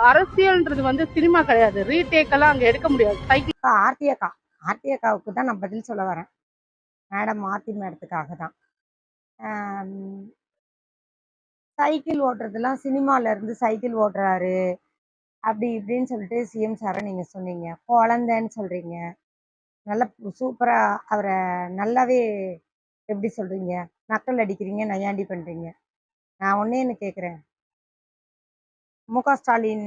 அரசியல்ன்றது வந்து சினிமா கிடையாது. ரீடேக் எல்லாம் அங்க எடுக்க முடியாது. ஆர்த்தியக்காவுக்கு தான் நான் பதில் சொல்ல வரேன். மேடம் ஆர்த்தி மேடத்துக்காக தான். சைக்கிள் ஓட்டுறதுலாம் சினிமால இருந்து சைக்கிள் ஓட்டுறாரு அப்படி இப்படின்னு சொல்லிட்டு சிஎம் சாரை நீங்க சொன்னீங்க. குழந்தைன்னு சொல்றீங்க. நல்ல சூப்பரா அவரை நல்லாவே எப்படி சொல்றீங்க, நக்கல் அடிக்கிறீங்க, நையாண்டி பண்றீங்க. நான் ஒன்னே கேட்குறேன், முக ஸ்டாலின்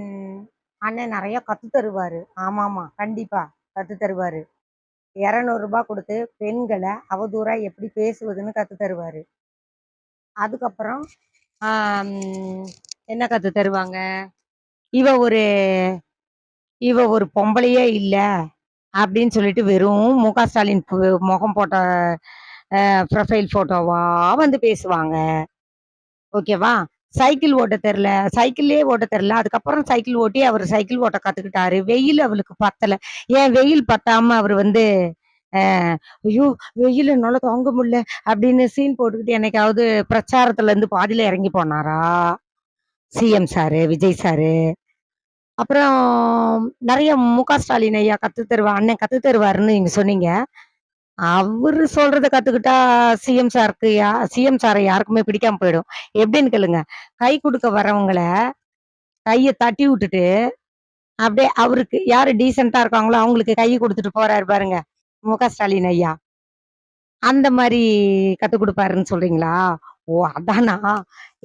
அண்ணன் நிறைய கத்து தருவாரு. ஆமாமா, கண்டிப்பா கத்து தருவாரு. 200 ரூபாய் கொடுத்து பெண்களை அவதூறா எப்படி பேசுவதுன்னு கத்து தருவாரு. அதுக்கப்புறம் என்ன கத்து தருவாங்க, இவ ஒரு பொம்பளையே இல்ல அப்படின்னு சொல்லிட்டு வெறும் முக ஸ்டாலின் முகம் போட்ட ப்ரொஃபைல் போட்டோவா வந்து பேசுவாங்க. ஓகேவா? சைக்கிள் ஓட்ட தெரில, சைக்கிள்லே ஓட்ட தெரில. அதுக்கப்புறம் சைக்கிள் ஓட்டி அவர் சைக்கிள் ஓட்ட கத்துக்கிட்டாரு. வெயில் அவளுக்கு பத்தல. ஏன் வெயில் பத்தாம அவர் வந்து ஐயோ வெயில் என்னால தாங்க முடியல அப்படின்னு சீன் போட்டுக்கிட்டு என்னைக்காவது பிரச்சாரத்துல இருந்து பாதியில இறங்கி போனாரா சிஎம் சாரு, விஜய் சாரு? அப்புறம் நிறைய முக ஸ்டாலின் ஐயா கத்து தருவா, அண்ணன் கத்து தருவாருன்னு நீங்க சொன்னீங்க. அவரு சொல்றத கத்துக்கிட்டா சிஎம் சாரை யாருக்குமே பிடிக்காம போயிடும். எப்படின்னு கேளுங்க, கை கொடுக்க வரவங்கள கைய தட்டி விட்டுட்டு அப்படியே அவருக்கு யாரு டீசெண்டா இருக்காங்களோ அவங்களுக்கு கை கொடுத்துட்டு போறாரு பாருங்க முக ஸ்டாலின் ஐயா. அந்த மாதிரி கத்து கொடுப்பாருன்னு சொல்றீங்களா? ஓ அதானா,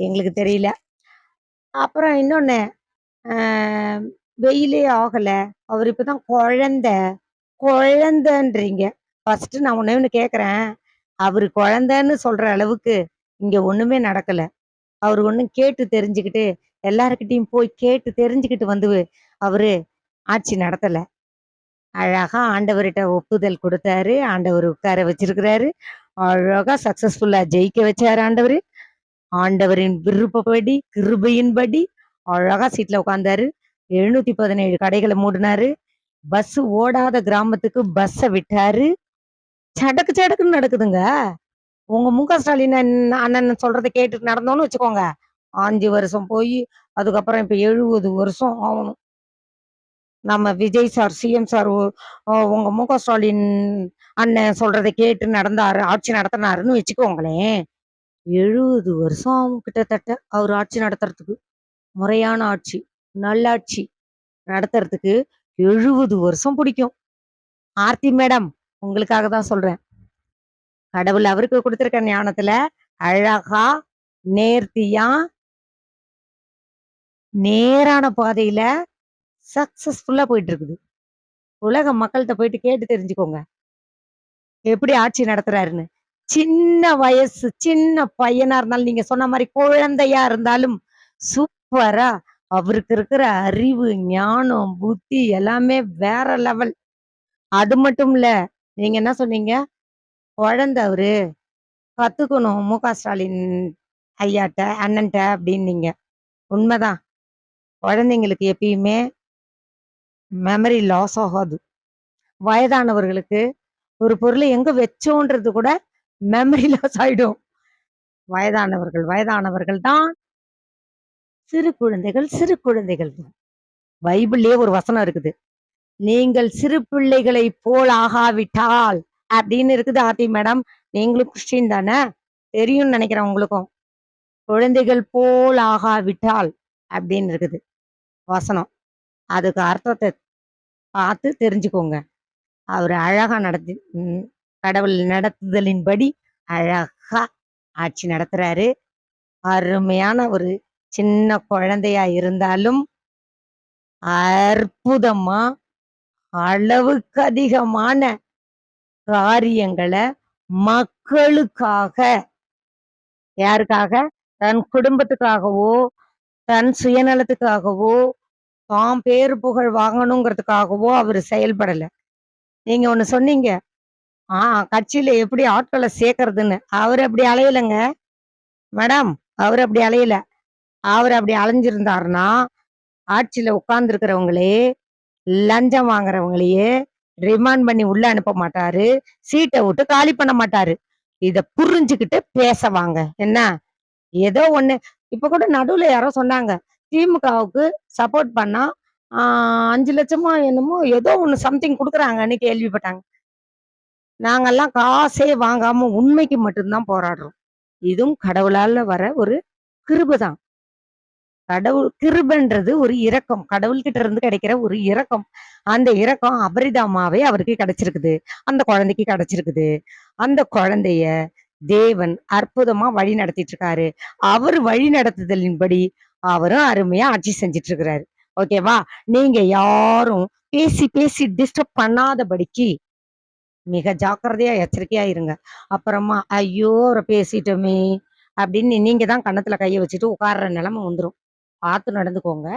எங்களுக்கு தெரியல. அப்புறம் இன்னொன்னு, வெயிலே ஆகல, அவர் இப்பதான் குழந்தைன்றீங்க. ஃபர்ஸ்ட் நான் ஒண்ணு கேக்குறேன், அவரு குழந்தைன்னு சொல்ற அளவுக்கு இங்க ஒண்ணுமே நடக்கல. அவரு ஒண்ணும் கேட்டு தெரிஞ்சுக்கிட்டு எல்லாருக்கிட்டையும் போய் கேட்டு தெரிஞ்சுக்கிட்டு வந்து அவரு ஆட்சி நடத்தல. அழகா ஆண்டவர்கிட்ட ஒப்புதல் கொடுத்தாரு, ஆண்டவர் உட்கார வச்சிருக்கிறாரு, அழகா சக்சஸ்ஃபுல்லா ஜெயிக்க வச்சாரு ஆண்டவர். ஆண்டவரின் விருப்பப்படி கிருபையின்படி அழகா சீட்ல உட்கார்ந்தாரு. 717 கடைகளை மூடினாரு. பஸ் ஓடாத கிராமத்துக்கு பஸ்ஸ விட்டாரு. சடக்கு சடக்குன்னு நடக்குதுங்க. உங்க முக ஸ்டாலின் அண்ணன் சொல்றதை கேட்டு நடந்தோம்னு வச்சுக்கோங்க, 5 வருஷம் போய் அதுக்கப்புறம் இப்ப 70 வருஷம் ஆகணும். நம்ம விஜய் சார், சிஎம் சார் உங்க முக ஸ்டாலின் அண்ணன் சொல்றதை கேட்டு நடந்தாரு, ஆட்சி நடத்தினாருன்னு வச்சுக்கோங்களேன், 70 வருஷம் ஆகும் கிட்டத்தட்ட அவர் ஆட்சி நடத்துறதுக்கு. முறையான ஆட்சி, நல்லாட்சி நடத்துறதுக்கு 70 வருஷம் பிடிக்கும். ஆர்த்தி மேடம், உங்களுக்காக தான் சொல்றேன். கடவுள் அவருக்கு கொடுத்திருக்க ஞானத்துல அழகா நேர்த்தியா நேரான பாதையில சக்சஸ்ஃபுல்லா போயிட்டு இருக்குது. உலக மக்கள்கிட்ட போயிட்டு கேட்டு தெரிஞ்சுக்கோங்க எப்படி ஆட்சி நடத்துறாருன்னு. சின்ன வயசு சின்ன பையனா இருந்தாலும், நீங்க சொன்ன மாதிரி குழந்தையா இருந்தாலும் சூப்பரா அவருக்கு இருக்கிற அறிவு, ஞானம், புத்தி எல்லாமே வேற லெவல். அது மட்டும் இல்ல, நீங்க என்ன சொன்னீங்க, குழந்தை அவரு கத்துக்கணும் முக ஸ்டாலின் ஐயாட்ட அண்ணன்ட்ட அப்படின்னீங்க. உண்மைதான், குழந்தைங்களுக்கு எப்பயுமே மெமரி லாஸ் ஆகாது. வயதானவர்களுக்கு ஒரு பொருளை எங்க வச்சோன்றது கூட மெமரி லாஸ் ஆயிடும். வயதானவர்கள் தான் சிறு குழந்தைகள் தான். பைபிள்லயே ஒரு வசனம் இருக்குது, நீங்கள் சிறு பிள்ளைகளை போல் ஆகாவிட்டால் அப்படின்னு இருக்குது. ஆர்த்தி மேடம், நீங்களும் கிறிஸ்டின் தானே, தெரியும்னு நினைக்கிறேன் உங்களுக்கும். குழந்தைகள் போல் ஆகாவிட்டால் அப்படின்னு இருக்குது வசனம். அதுக்கு அர்த்தத்தை பார்த்து தெரிஞ்சுக்கோங்க. அவர் அழகா கடவுள் நடத்துதலின்படி அழகா ஆட்சி நடத்துறாரு. அருமையான ஒரு சின்ன குழந்தையா இருந்தாலும் அற்புதமா அளவுக்கு அதிகமான காரியங்களை மக்களுக்காக, யாருக்காக, தன் குடும்பத்துக்காகவோ தன் சுயநலத்துக்காகவோ தாம் பேரு புகழ் வாங்கணுங்கிறதுக்காகவோ அவர் செயல்படல. நீங்க ஒண்ணு சொன்னீங்க, கட்சியில எப்படி ஆட்களை சேர்க்கறதுன்னு. அவர் அப்படி அலையலைங்க மேடம், அவர் அப்படி அலையல. அவர் அப்படி அலைஞ்சிருந்தாருன்னா ஆட்சியில உட்கார்ந்து இருக்கிறவங்களே, லஞ்சம் வாங்குறவங்களையே ரிமாண்ட் பண்ணி உள்ள அனுப்ப மாட்டாரு, சீட்டை விட்டு காலி பண்ண மாட்டாரு. இத புரிஞ்சுக்கிட்டு பேச வாங்க. என்ன ஏதோ ஒண்ணு, இப்ப கூட நடுவுல யாரோ சொன்னாங்க, திமுகவுக்கு சப்போர்ட் பண்ணா 5,00,000 என்னமோ ஏதோ ஒண்ணு சம்திங் குடுக்குறாங்கன்னு கேள்விப்பட்டாங்க. நாங்கல்லாம் காசே வாங்காம உண்மைக்கு மட்டும் தான் போராடுறோம். இதுவும் கடவுளால வர ஒரு கிருபை தான். கடவுள் கிருபைன்றது ஒரு இரக்கம். கடவுள்கிட்ட இருந்து கிடைக்கிற ஒரு இரக்கம். அந்த இரக்கம் அபரிதமாவே அவருக்கு கிடைச்சிருக்குது. அந்த குழந்தைக்கு கிடைச்சிருக்குது. அந்த குழந்தைய தேவன் அற்புதமா வழி நடத்திட்டு இருக்காரு. அவர் வழி நடத்துதலின்படி அவரும் அருமையா ஆட்சி செஞ்சுட்டு இருக்கிறாரு. ஓகேவா? நீங்க யாரும் பேசி பேசி டிஸ்டர்ப் பண்ணாதபடிக்கு மிக ஜாக்கிரதையா எச்சரிக்கையா இருங்க. அப்புறமா ஐயோ! அவர பேசிட்டோமே! அப்படின்னு நீங்க தான் கன்னத்துல கைய வச்சுட்டு உட்கார்ற நிலைமை வந்துரும். பார்த்து நடந்துக்கோங்க.